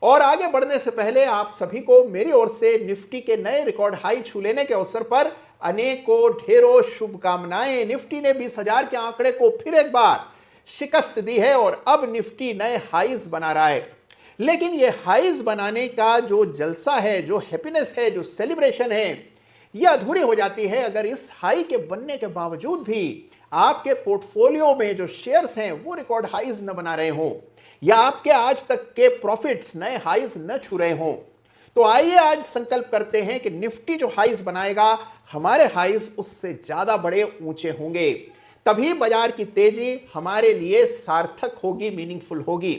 और आगे बढ़ने से पहले आप सभी को मेरी ओर से निफ्टी के नए रिकॉर्ड हाई छू लेने के अवसर पर अनेकों ढेरों शुभकामनाएं। निफ्टी ने 20,000 के आंकड़े को फिर एक बार शिकस्त दी है और अब निफ्टी नए हाईज बना रहा है। लेकिन यह हाईज बनाने का जो जलसा है, जो हैप्पीनेस है, जो सेलिब्रेशन है, यह अधूरी हो जाती है अगर इस हाई के बनने के बावजूद भी आपके पोर्टफोलियो में जो शेयर्स हैं वो रिकॉर्ड हाईज न बना रहे हों या आपके आज तक के प्रॉफिट्स नए हाईज न छू रहे हों। तो आइए आज संकल्प करते हैं कि निफ्टी जो हाईज बनाएगा, हमारे हाईज उससे ज्यादा बड़े ऊंचे होंगे। तभी बाजार की तेजी हमारे लिए सार्थक होगी, मीनिंगफुल होगी।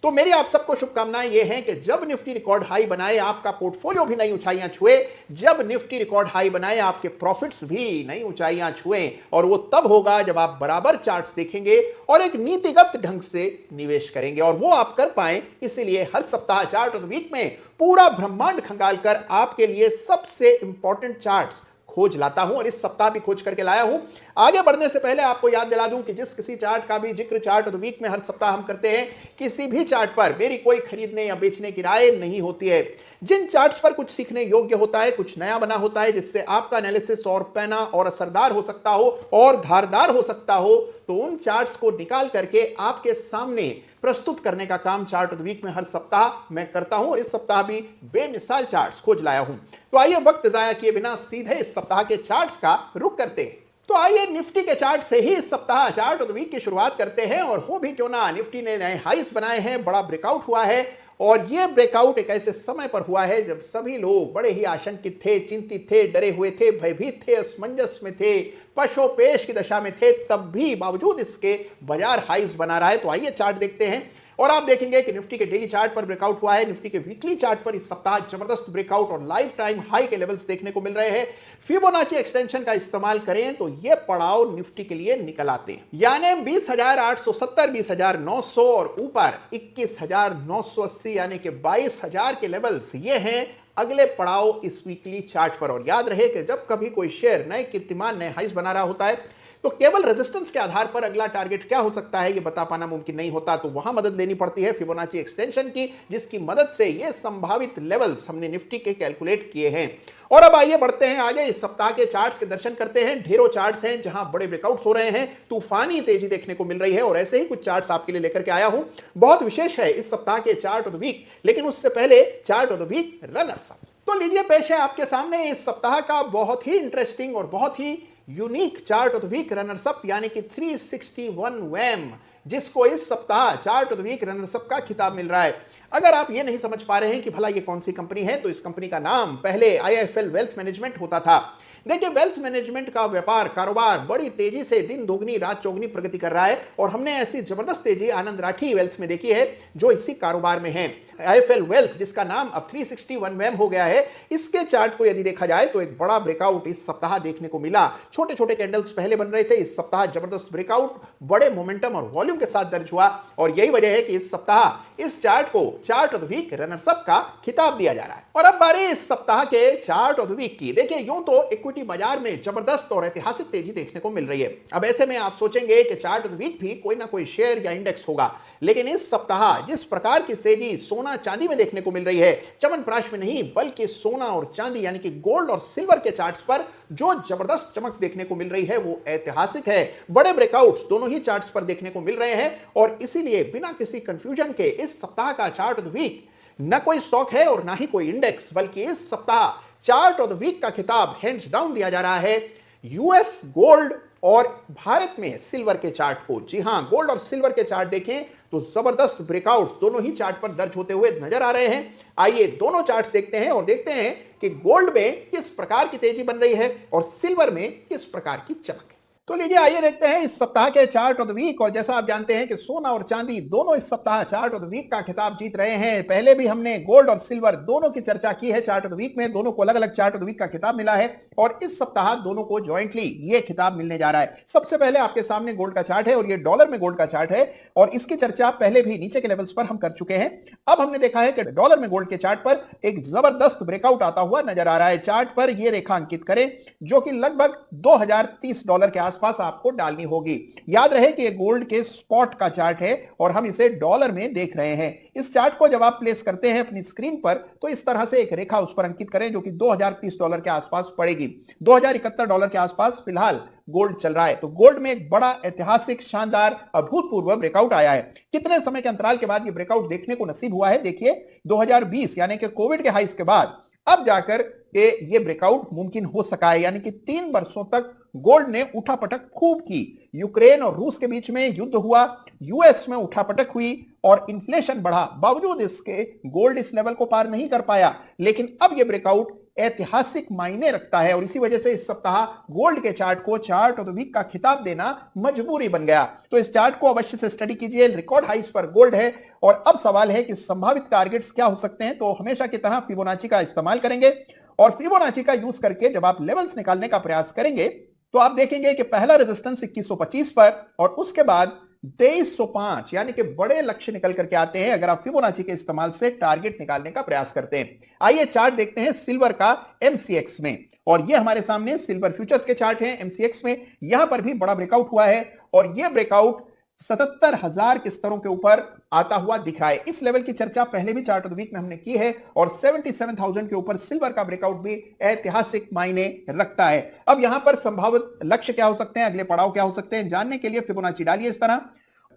तो मेरी आप सबको शुभकामनाएं ये हैं कि जब निफ्टी रिकॉर्ड हाई बनाए आपका पोर्टफोलियो भी नई ऊंचाइयां छुए, जब निफ्टी रिकॉर्ड हाई बनाए आपके प्रॉफिट्स भी नई ऊंचाइयां छुए, और वो तब होगा जब आप बराबर चार्ट्स देखेंगे और एक नीतिगत ढंग से निवेश करेंगे, और वो आप कर पाए। इसीलिए हर सप्ताह चार्ट ऑफ द वीक में पूरा ब्रह्मांड खंगाल कर आपके लिए सबसे इंपॉर्टेंट चार्ट्स खोज लाता हूं, और इस सप्ताह भी खोज करके लाया हूं। आगे बढ़ने से पहले आपको याद दिला दूं कि जिस किसी चार्ट का भी जिक्र चार्ट ऑफ द वीक में हर सप्ताह हम करते हैं, किसी भी चार्ट पर मेरी कोई खरीदने या बेचने की राय नहीं होती है। जिन चार्ट्स पर कुछ सीखने योग्य होता है, कुछ नया बना होता है, जिससे आपका एनालिसिस और पैना और असरदार हो सकता हो और धारदार हो सकता हो, तो उन चार्ट्स को निकाल करके आपके सामने प्रस्तुत करने का काम चार्ट ऑफ द वीक में हर सप्ताह मैं करता हूं, और इस सप्ताह भी बेमिसाल चार्ट्स खोज लाया हूं। तो आइए वक्त जाया किए बिना सीधे इस सप्ताह के चार्ट्स का रुख करते हैं। तो आइए निफ्टी के चार्ट से ही इस सप्ताह चार्ट ऑफ द वीक की शुरुआत करते हैं, और हो भी क्यों ना, निफ्टी ने नए हाईस बनाए हैं, बड़ा ब्रेकआउट हुआ है, और यह ब्रेकआउट एक ऐसे समय पर हुआ है जब सभी लोग बड़े ही आशंकित थे, चिंतित थे, डरे हुए थे, भयभीत थे, असमंजस में थे, पशोपेश की दशा में थे। तब भी बावजूद इसके बाजार हाईस बना रहा है। तो आइए चार्ट देखते हैं, और आप देखेंगे कि निफ्टी के डेली चार्ट पर ब्रेकआउट हुआ है, निफ्टी के वीकली चार्ट पर इस सप्ताह जबरदस्त ब्रेकआउट और लाइफ टाइम हाई के लेवल्स देखने को मिल रहे हैं। फिबोनाची एक्सटेंशन का इस्तेमाल करें तो ये पड़ाव निफ्टी के लिए निकल आते हैं, यानी 20,870, 20,900 और ऊपर 21,980 यानी कि 22,000 के लेवल्स ये हैं अगले पड़ाव इस वीकली चार्ट पर। और याद रहे कि जब कभी कोई शेयर नए कीर्तिमान, नए हाईस बना रहा होता है, तो केवल रेजिस्टेंस के आधार पर अगला टारगेट क्या हो सकता है ये बता पाना मुमकिन नहीं होता। तो वहां मदद लेनी पड़ती है फिबोनाची एक्सटेंशन की, जिसकी मदद से ये संभावित लेवल्स हमने निफ्टी के कैलकुलेट किए हैं। और अब आइए बढ़ते हैं आगे, इस सप्ताह के चार्ट्स के दर्शन करते हैं। ढेरों चार्ट्स हैं जहां बड़े ब्रेकआउट्स हो रहे हैं, तूफानी तेजी देखने को मिल रही है, और ऐसे ही कुछ चार्ट्स आपके लिए लेकर के आया हूं। बहुत विशेष है इस सप्ताह के चार्ट ऑफ द वीक, लेकिन उससे पहले chart of the week runners up. तो लीजिए पेश है आपके सामने इस सप्ताह का बहुत ही इंटरेस्टिंग और बहुत ही unique chart of the week runners up, यानी कि 361 वैम, जिसको इस सप्ताह chart of the week runners up का खिताब मिल रहा है। अगर आप ये नहीं समझ पा रहे हैं कि भला ये कौन सी कंपनी है, तो इस कंपनी का नाम पहले आईआईएफएल वेल्थ मैनेजमेंट होता था। देखिए, वेल्थ मैनेजमेंट का व्यापार, कारोबार बड़ी तेजी से दिन दोगुनी रात चौगुनी प्रगति कर रहा है, और हमने ऐसी जबरदस्त तेजी आनंद राठी वेल्थ में देखी है जो इसी कारोबार में है। आईएफएल वेल्थ, जिसका नाम अब 361 वैम हो गया है, इसके चार्ट को यदि देखा जाए तो एक बड़ा ब्रेकआउट इस सप्ताह देखने को मिला। छोटे छोटे कैंडल्स पहले बन रहे थे, इस सप्ताह जबरदस्त ब्रेकआउट बड़े मोमेंटम और वॉल्यूम के साथ दर्ज हुआ, और यही वजह है कि इस सप्ताह इस चार्ट को chart of the week runners up का खिताब दिया जा रहा है। और अब बारी इस सप्ताह के चार्ट ऑफ द वीक की। देखिए, यूं तो इक्विटी बाजार में जबरदस्त और ऐतिहासिक तेजी देखने को मिल रही है। अब ऐसे में आप सोचेंगे कि चार्ट ऑफ द वीक भी कोई ना कोई शेयर या इंडेक्स होगा, लेकिन इस सप्ताह जिस प्रकार की तेजी सोना चांदी में देखने को मिल रही है, च्यवनप्राश में नहीं बल्कि सोना और चांदी यानी कि गोल्ड और सिल्वर के चार्ट्स पर जो जबरदस्त चमक देखने को मिल रही है वो ऐतिहासिक है। बड़े ब्रेकआउट्स दोनों ही चार्ट्स पर देखने को मिल रहे हैं, और इसीलिए बिना किसी कंफ्यूजन के इस सप्ताह का चार्ट ऑफ द वीक न कोई स्टॉक है और ना ही कोई इंडेक्स, बल्कि इस सप्ताह चार्ट ऑफ द वीक का खिताब हैंड्स डाउन दिया जा रहा है यूएस गोल्ड और भारत में सिल्वर के चार्ट को। जी हां, गोल्ड और सिल्वर के चार्ट देखें तो जबरदस्त ब्रेकआउट्स दोनों ही चार्ट पर दर्ज होते हुए नजर आ रहे हैं। आइए दोनों चार्ट्स देखते हैं और देखते हैं कि गोल्ड में किस प्रकार की तेजी बन रही है और सिल्वर में किस प्रकार की चमक है। तो लीजिए आइए देखते हैं इस सप्ताह के चार्ट ऑफ द वीक। और जैसा आप जानते हैं कि सोना और चांदी दोनों इस सप्ताह चार्ट ऑफ द वीक का खिताब जीत रहे हैं। पहले भी हमने गोल्ड और सिल्वर दोनों की चर्चा की है चार्ट ऑफ द वीक में, दोनों को अलग अलग चार्ट ऑफ द वीक का खिताब मिला है, और इस सप्ताह दोनों को ज्वाइंटली ये खिताब मिलने जा रहा है। सबसे पहले आपके सामने गोल्ड का चार्ट है, और ये डॉलर में गोल्ड का चार्ट है, और इसकी चर्चा पहले भी नीचे के लेवल्स पर हम कर चुके हैं। अब हमने देखा है कि डॉलर में गोल्ड के चार्ट पर एक जबरदस्त ब्रेकआउट आता हुआ नजर आ रहा है। चार्ट पर यह रेखा अंकित करें जो कि लगभग $2030 के आसपास आपको डालनी होगी। याद रहे कि ये गोल्ड के स्पॉट का चार्ट है और हम इसे डॉलर में देख रहे हैं। इस चार्ट को जब आप प्लेस करते हैं अपनी स्क्रीन पर तो इस तरह से एक रेखा उस पर अंकित करें जो कि $2030 के आसपास पड़ेगी। $2071 के आसपास फिलहाल गोल्ड चल रहा है। तो गोल्ड में एक बड़ा ऐतिहासिक शानदार अभूतपूर्व ब्रेकआउट आया है। कितने समय के अंतराल के बाद ये ब्रेकआउट देखने को नसीब हुआ है? देखिए 2020 यानी कि कोविड के हाइस के बाद अब जाकर ये ब्रेकआउट मुमकिन हो सका है। यानी कि 3 वर्षों तक गोल्ड ने उठापटक खूब की। यूक्रेन और रूस के बीच में युद्ध हुआ, यूएस में उठापटक हुई और इन्फ्लेशन बढ़ा। बावजूद इसके गोल्ड इस लेवल को पार नहीं कर पाया। लेकिन अब यह ब्रेकआउट ऐतिहासिक मायने रखता है और इसी वजह से इस सप्ताह गोल्ड के चार्ट को चार्ट ऑफ द वीक का खिताब देना मजबूरी बन गया। तो इस चार्ट को अवश्य से स्टडी कीजिए। रिकॉर्ड हाइस पर गोल्ड है और अब सवाल है कि संभावित टारगेट्स क्या हो सकते हैं। तो हमेशा की तरह फिबोनाची का इस्तेमाल करेंगे और फिबोनाची का यूज करके जब आप लेवल्स निकालने का प्रयास करेंगे तो आप देखेंगे कि पहला रेजिस्टेंस 2125 पर और उसके बाद 2305 यानी कि बड़े लक्ष्य निकल करके आते हैं अगर आप फिबोनाची के इस्तेमाल से टारगेट निकालने का प्रयास करते हैं। आइए चार्ट देखते हैं सिल्वर का एमसीएक्स में और ये हमारे सामने सिल्वर फ्यूचर्स के चार्ट हैं एमसीएक्स में। यहां पर भी बड़ा ब्रेकआउट हुआ है और यह ब्रेकआउट 77,000 के स्तरों के ऊपर आता हुआ दिख रहा है। इस लेवल की चर्चा पहले भी चार्ट ऑफ द वीक में हमने की है और 77,000 के ऊपर सिल्वर का ब्रेकआउट भी ऐतिहासिक मायने रखता है। अब यहां पर संभावित लक्ष्य क्या हो सकते हैं, अगले पड़ाव क्या हो सकते हैं, जानने के लिए फिबोनाची डालिए इस तरह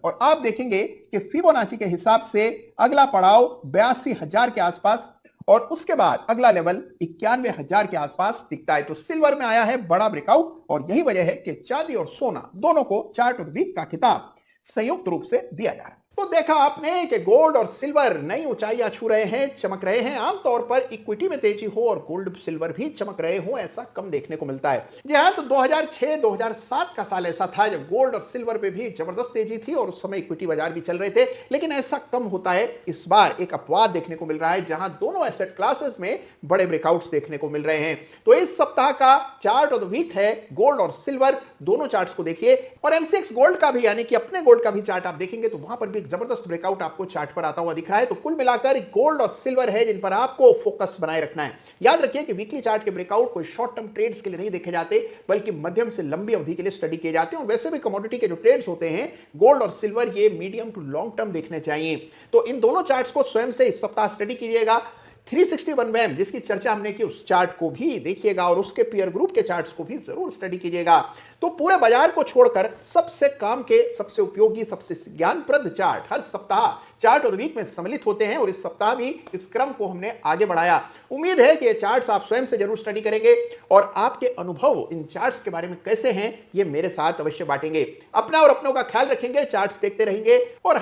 और आप देखेंगे कि फिबोनाची के हिसाब से अगला पड़ाव 82,000 के आसपास और उसके बाद अगला लेवल 91,000 के आसपास दिखता है। तो सिल्वर में आया है बड़ा ब्रेकआउट और यही वजह है कि चांदी और सोना दोनों को चार्ट ऑफ द वीक का खिताब संयुक्त रूप से दिया जा रहा है। तो देखा आपने कि गोल्ड और सिल्वर नई ऊंचाइयां छू रहे हैं, चमक रहे हैं। आमतौर पर इक्विटी में तेजी हो और गोल्ड सिल्वर भी चमक रहे हो ऐसा कम देखने को मिलता है। जी हां, तो 2006-2007 का साल ऐसा था जब गोल्ड और सिल्वर पे भी जबरदस्त तेजी थी और उस समय इक्विटी बाजार भी चल रहे थे, लेकिन ऐसा कम होता है। इस बार एक अपवाद देखने को मिल रहा है जहां दोनों एसेट क्लासेस में बड़े ब्रेकआउट्स देखने को मिल रहे हैं। तो इस सप्ताह का चार्ट ऑफ द वीक है गोल्ड और सिल्वर, दोनों चार्ट्स को देखिए और एमसीएक्स गोल्ड का भी यानी कि अपने गोल्ड का भी चार्ट आप देखेंगे तो वहां पर भी जबरदस्त ब्रेकआउट आपको चार्ट पर आता हुआ दिख रहा है। तो कुल मिलाकर गोल्ड और सिल्वर है जिन पर आपको फोकस बनाए रखना है। याद रखिए कि वीकली चार्ट के ब्रेकआउट कोई शॉर्ट टर्म ट्रेड्स के लिए नहीं देखे जाते बल्कि मध्यम से लंबी अवधि के लिए स्टडी किए जाते हैं और वैसे भी कमोडिटी के जो ट्रेड्स होते हैं गोल्ड और सिल्वर ये मीडियम टू लॉन्ग टर्म देखने चाहिए। तो इन दोनों चार्ट्स को स्वयं से इस सप्ताह स्टडी कीजिएगा। 361 वैम जिसकी चर्चा हमने की उस चार्ट को भी देखिएगा और उसके पीयर ग्रुप के चार्ट्स को भी जरूर स्टडी कीजिएगा। तो पूरे बाजार को छोड़कर सबसे काम के, सबसे उपयोगी, सबसे ज्ञानप्रद चार्ट हर सप्ताह चार्ट और वीक में सम्मिलित होते हैं और इस सप्ताह भी इस क्रम को हमने आगे बढ़ाया। उम्मीद है कि ये चार्ट्स आप स्वयं से जरूर स्टडी करेंगे और आपके अनुभव इन चार्ट्स के बारे में कैसे हैं ये मेरे साथ अवश्य बांटेंगे। अपना और अपनों का ख्याल रखेंगे, चार्ट्स देखते रहेंगे और